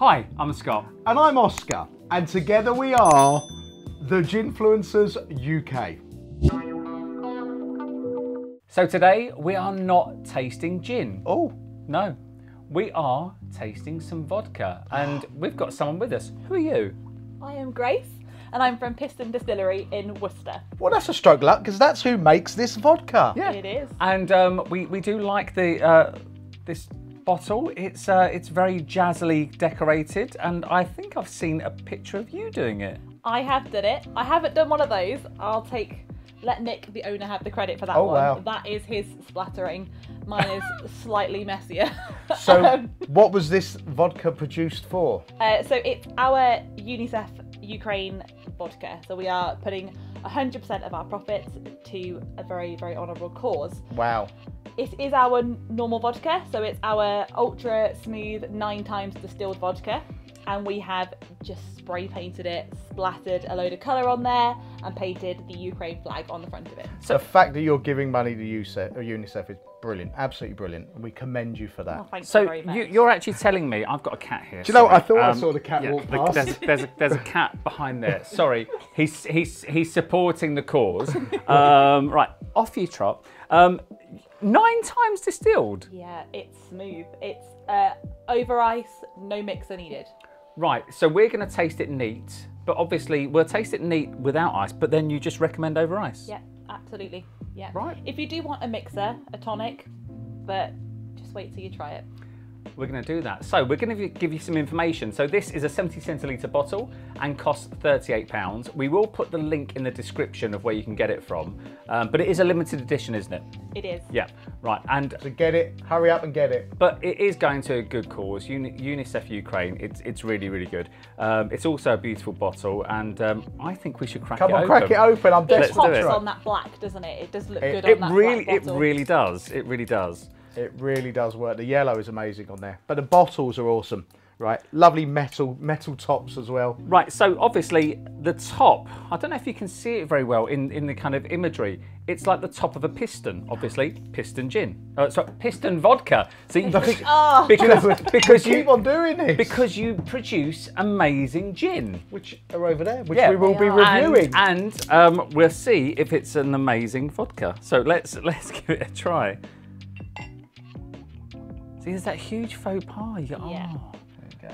Hi, I'm Scott. And I'm Oscar, and together we are the Ginfluencers UK. So today we are not tasting gin. Oh. No, we are tasting some vodka, and we've got someone with us. Who are you? I am Grace, and I'm from Piston Distillery in Worcester. Well, that's a stroke of luck, because that's who makes this vodka. Yeah, it is. And we do like the this bottle. It's very jazzily decorated, and I think I've seen a picture of you doing it. I have done it. I haven't done one of those. Let Nick, the owner, have the credit for that one. Wow. That is his splattering. Mine is slightly messier. So, what was this vodka produced for? So it's our UNICEF Ukraine vodka. So we are putting 100% of our profits to a very, very honourable cause. Wow. It is our normal vodka, so it's our ultra smooth 9 times distilled vodka, and we have just spray painted it, splattered a load of colour on there, and painted the Ukraine flag on the front of it. So the fact that you're giving money to UNICEF is brilliant, absolutely brilliant. We commend you for that. Oh, thank So you very much. you're actually telling me, I've got a cat here. Do you know what? I sorry. thought I saw the cat walk past. There's a cat behind there. Sorry, he's supporting the cause. Right, off you trot. 9 times distilled. Yeah, it's smooth. It's over ice, no mixer needed. Right, so we're going to taste it neat, but obviously we'll taste it neat without ice, but then you just recommend over ice. Yeah, absolutely. Yeah. Right. If you do want a mixer, a tonic, but just wait till you try it. We're going to do that. So we're going to give you some information. So this is a 70 centilitre bottle and costs £38. We will put the link in the description of where you can get it from, but it is a limited edition, isn't it? It is. Yeah, right. And So get it, hurry up and get it. but it is going to a good cause, UNICEF Ukraine. It's really, really good. It's also a beautiful bottle, and I think we should crack it open. Come on, crack it open. I'm It desperate pops to try. on that black, doesn't it? It does look good It on that Really, black it bottle. really does. It really does. It really does work. The yellow is amazing on there, but the bottles are awesome, right? Lovely metal tops as well. Right, so obviously the top, I don't know if you can see it very well in the kind of imagery. It's like the top of a piston, obviously, piston gin. Sorry, piston vodka. See, because Keep on doing this. because you produce amazing gin. Which are over there, which Yeah. we will be They are. reviewing. And we'll see if it's an amazing vodka. So let's give it a try. See, there's that huge faux pas. You go, Yeah.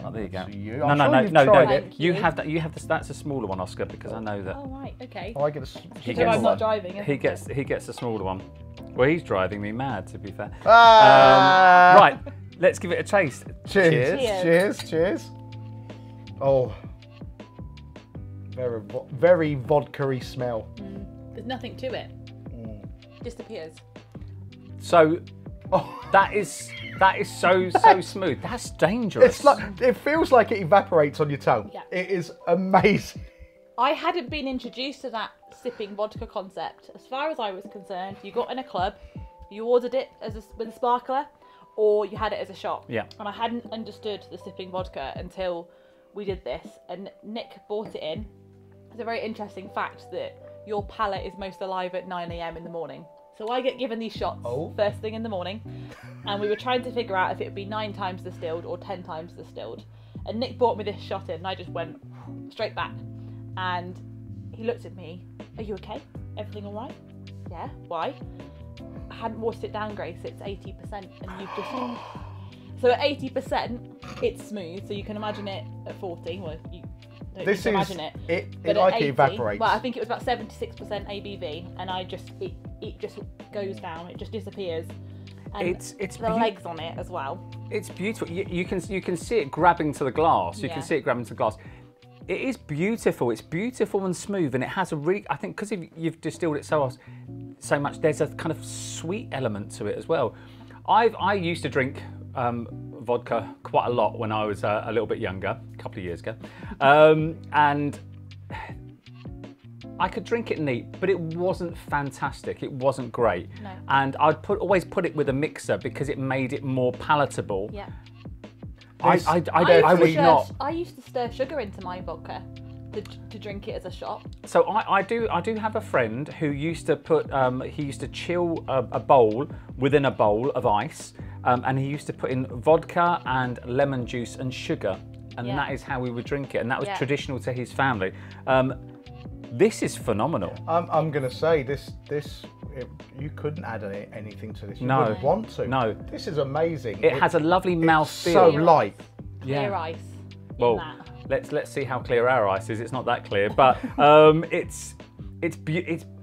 Oh, there you go. So you- No, I'm no, sure no, you've no, tried no. it. Thank You you. have that. You have this. That's a smaller one, Oscar, because I know that. Oh, right, okay. Oh, I get a So gets- I'm not driving, isn't He it? gets the smaller one. Well, he's driving me mad, to be fair. Ah! Right, let's give it a taste. Cheers. Cheers. Cheers. Cheers. Oh, very vodka-y smell. There's nothing to it. Just appears. So Oh, that is so smooth. That's dangerous. it's like it feels like it evaporates on your tongue. Yeah. It is amazing. I hadn't been introduced to that sipping vodka concept. As far as I was concerned, you got in a club, you ordered it with a sparkler, or you had it as a shot. Yeah. And I hadn't understood the sipping vodka until we did this, and Nick brought it in. It's a very interesting fact that your palate is most alive at 9 AM in the morning. So I get given these shots first thing in the morning, and we were trying to figure out if it would be 9 times distilled or 10 times distilled. And Nick brought me this shot in, and I just went straight back. And he looked at me, "Are you okay? Everything all right?" "Yeah, why?" "I hadn't watered it down, Grace, it's 80%, and you've just..." So at 80%, it's smooth, so you can imagine it at 40, well, you don't This need to is imagine it. But Like at it 80, evaporates. well, I think it was about 76% ABV, and it just goes down, it just disappears. And It's the legs on it as well. It's beautiful. You can see it grabbing to the glass. You Yeah. can see it grabbing to the glass. It is beautiful. It's beautiful and smooth, and it has a really. I think because you've distilled it so much, there's a kind of sweet element to it as well. I used to drink vodka quite a lot when I was a little bit younger, a couple of years ago, and I could drink it neat, but it wasn't fantastic. It wasn't great. No. And I'd always put it with a mixer because it made it more palatable. Yeah. I would not. I used to stir sugar into my vodka to drink it as a shot. So I do have a friend who used to put he used to chill a bowl within a bowl of ice, and he used to put in vodka and lemon juice and sugar and Yeah. that is how we would drink it, and that was Yeah. traditional to his family. This is phenomenal. I'm going to say you couldn't add anything to this. You No. wouldn't want to. No. This is amazing. It has a lovely mouth It's feel. so light. Clear ice. in Well, that. let's see how clear our ice is. It's not that clear, but it's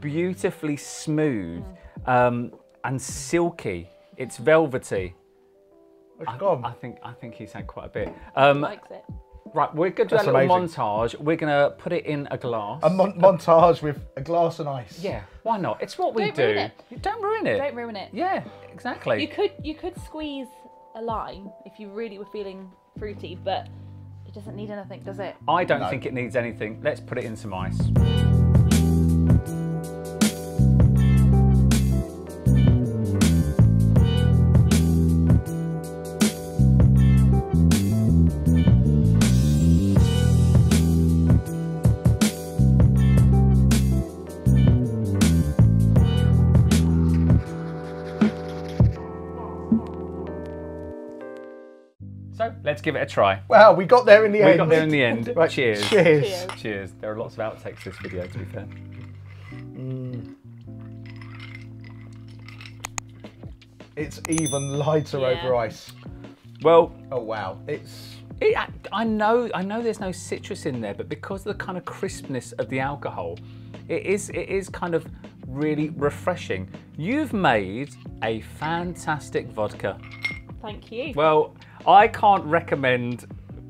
beautifully smooth and silky. It's velvety. It's gone. I think he's had quite a bit. Likes it. Right, we're going to do a That's little amazing. montage. We're going to put it in a glass. A montage with a glass and ice. Yeah, why not? It's what we Don't do. ruin it. Don't ruin it. Don't ruin it. Yeah, exactly. You could squeeze a lime if you really were feeling fruity, but it doesn't need anything, does it? I don't No. think it needs anything. Let's put it in some ice. So let's give it a try. Wow, we got there in the end. We got there in the end. Right, Cheers. Cheers. Cheers. Cheers. There are lots of outtakes to this video, to be fair. It's even lighter Yeah. over ice. Well, Oh wow, it's I know there's no citrus in there, but because of the kind of crispness of the alcohol, it is kind of really refreshing. You've made a fantastic vodka. Thank you. Well, I can't recommend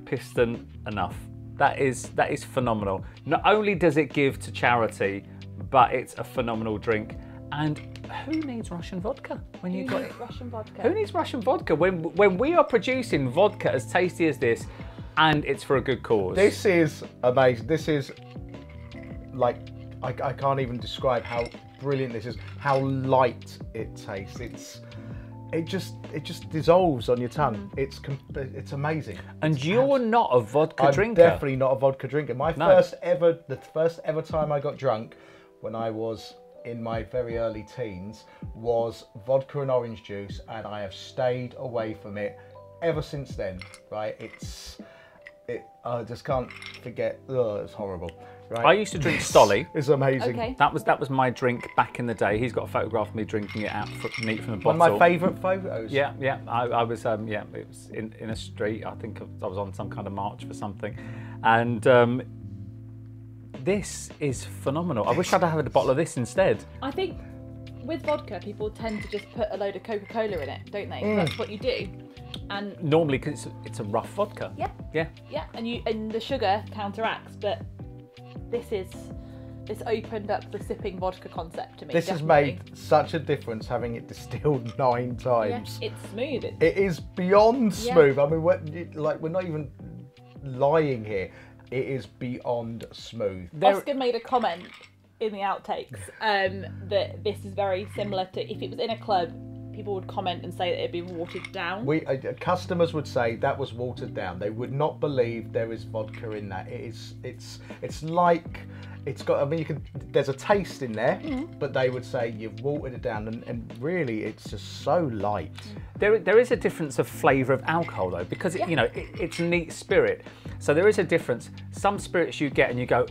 Piston enough. That is phenomenal. Not only does it give to charity, but it's a phenomenal drink. And who needs Russian vodka when you've got it? Russian vodka. Who needs Russian vodka when we are producing vodka as tasty as this, and it's for a good cause? This is amazing. This is like I can't even describe how brilliant this is. How light it tastes. It just dissolves on your tongue. It's amazing. And you're not a vodka I'm drinker. definitely not a vodka drinker. The first ever time I got drunk, when I was in my very early teens, was vodka and orange juice, and I have stayed away from it ever since then. Right? I just can't forget. Oh, it's horrible. Right? I used to drink Stolly. It's amazing. Okay. That was my drink back in the day. He's got a photograph of me drinking it out neat from the One bottle. of my favourite photos. Yeah. I was it was in a street. I think I was on some kind of march for something, and this is phenomenal. I wish I'd had a bottle of this instead. I think with vodka, people tend to just put a load of Coca-Cola in it, don't they? That's what you do. And Normally, because it's a rough vodka. yeah, Yeah. and the sugar counteracts, but this opened up the sipping vodka concept to me. This has definitely. made such a difference having it distilled 9 Yeah, times. it's smooth. It is beyond Yeah. smooth. I mean, we're not even lying here. It is beyond smooth. Oscar made a comment in the outtakes that this is very similar to if it was in a club, people would comment and say that it had been watered down. Customers would say that was watered down. They would not believe there is vodka in that. It's like it's got. I mean, there's a taste in there, but they would say you've watered it down, and really, it's just so light. There is a difference of flavour of alcohol though, because it's a neat spirit. So there is a difference. Some spirits you get and you go,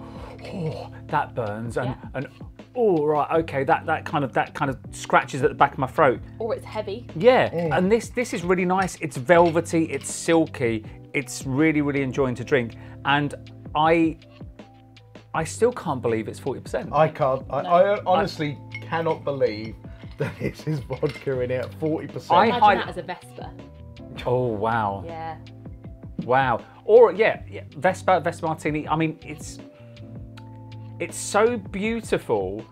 oh, that burns, and oh right, okay, that kind of scratches at the back of my throat. Or it's heavy. Yeah, and this is really nice. It's velvety, it's silky, it's really, really enjoying to drink, and I still can't believe it's 40%. I can't. I honestly cannot believe that this is vodka in it at 40%. Imagine that as a Vespa. Oh wow, Yeah. wow. Or Vespa Martini. I mean, it's so beautiful.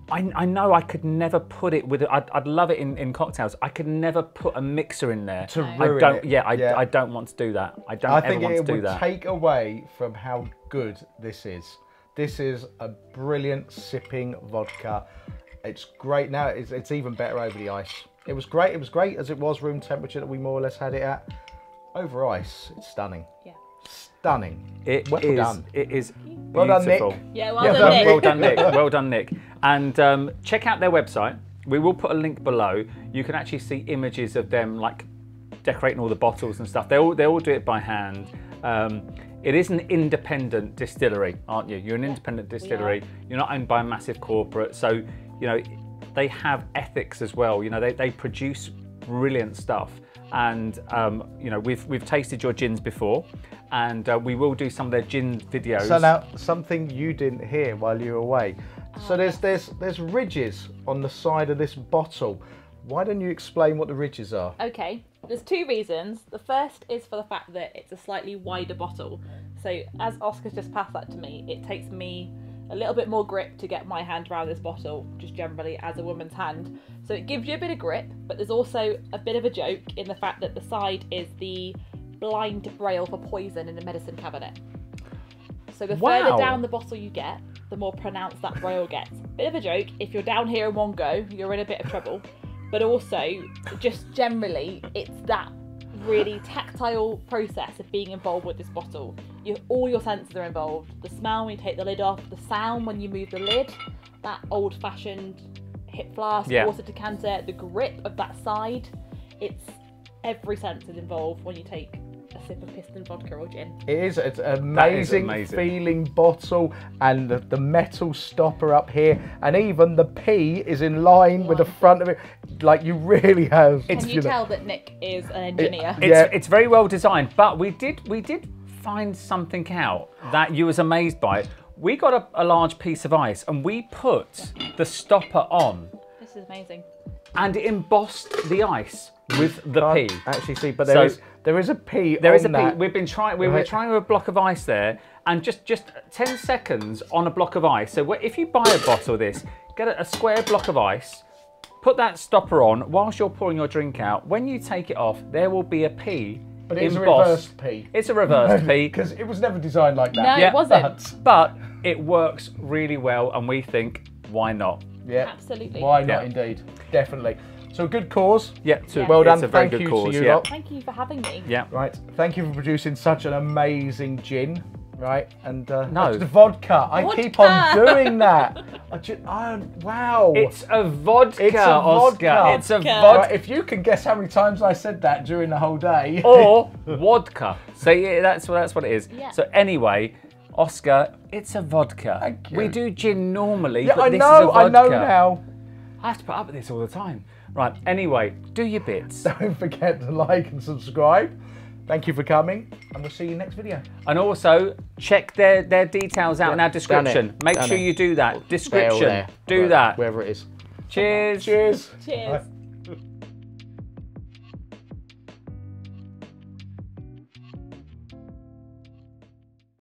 I know I could never put it with. I'd love it in cocktails. I could never put a mixer in there. To No. ruin I don't. it. Yeah, I don't want to do that. I don't I ever think want it to do would that. take away from how good this is. This is a brilliant sipping vodka. It's great now. It's even better over the ice. It was great. It was great as it was room temperature that we more or less had it at. Over ice, it's stunning. Yeah. Stunning. It Well is. done. It is Well done, Nick. beautiful. Yeah, well Yeah, done, Nick. Well done, Nick. Well done, Nick. And check out their website. We will put a link below. You can actually see images of them like decorating all the bottles and stuff. They all do it by hand. It is an independent distillery, aren't you? You're an independent distillery. You're not owned by a massive corporate. So, you know, they have ethics as well. You know, they produce brilliant stuff. And, you know, we've tasted your gins before, and we will do some of their gin videos. So now, something you didn't hear while you were away. So there's ridges on the side of this bottle. Why don't you explain what the ridges are? Okay, there's two reasons. The first is for the fact that it's a slightly wider bottle. So as Oscar's just passed that to me, it takes me a little bit more grip to get my hand around this bottle, just generally as a woman's hand. So it gives you a bit of grip, but there's also a bit of a joke in the fact that the side is the blind braille for poison in the medicine cabinet. So the further down the bottle you get, the more pronounced that braille gets. Bit of a joke, if you're down here in one go, you're in a bit of trouble. But also, just generally, it's that really tactile process of being involved with this bottle. All your senses are involved. The smell when you take the lid off, the sound when you move the lid, that old-fashioned hip flask, water decanter, the grip of that side. It's every sense is involved when you take a sip of Piston vodka or gin. It's an amazing feeling bottle, and the metal stopper up here, and even the P is in line with the front of it. Like, you really have. Can you tell that Nick is an engineer? It's very well designed, but we did find something out that you was amazed by. We got a large piece of ice and we put the stopper on. This is amazing. And it embossed the ice with the P. Actually see, but there is a P. There is a P. We've been trying. We were trying with a block of ice there, and just 10 seconds on a block of ice. So if you buy a bottle of this, get a square block of ice, put that stopper on whilst you're pouring your drink out. When you take it off, there will be a P. But it's a reversed P. It's a reversed P. Because it was never designed like that. No, it wasn't. But it works really well, and we think, why not? Yeah, absolutely. Why not? Indeed, definitely. So a good cause. Yeah, well done. It's a very Thank good you cause. to you lot. Thank you for having me. Yeah. Right. Thank you for producing such an amazing gin. Right, and no, the vodka. I keep on doing that. Wow. It's a vodka, it's a Oscar. Vodka. It's a vodka. Right, if you can guess how many times I said that during the whole day. Or vodka. So yeah, that's what it is. Yeah. So anyway, Oscar, it's a vodka. Thank you. We do gin normally, yeah, but this is a vodka. I know now. I have to put up with this all the time. Right, anyway, do your bits. Don't forget to like and subscribe. Thank you for coming, and we'll see you next video. And also, check their details out in our description. Make sure you do that. Description. Do that. Wherever it is. Cheers. Cheers. Cheers.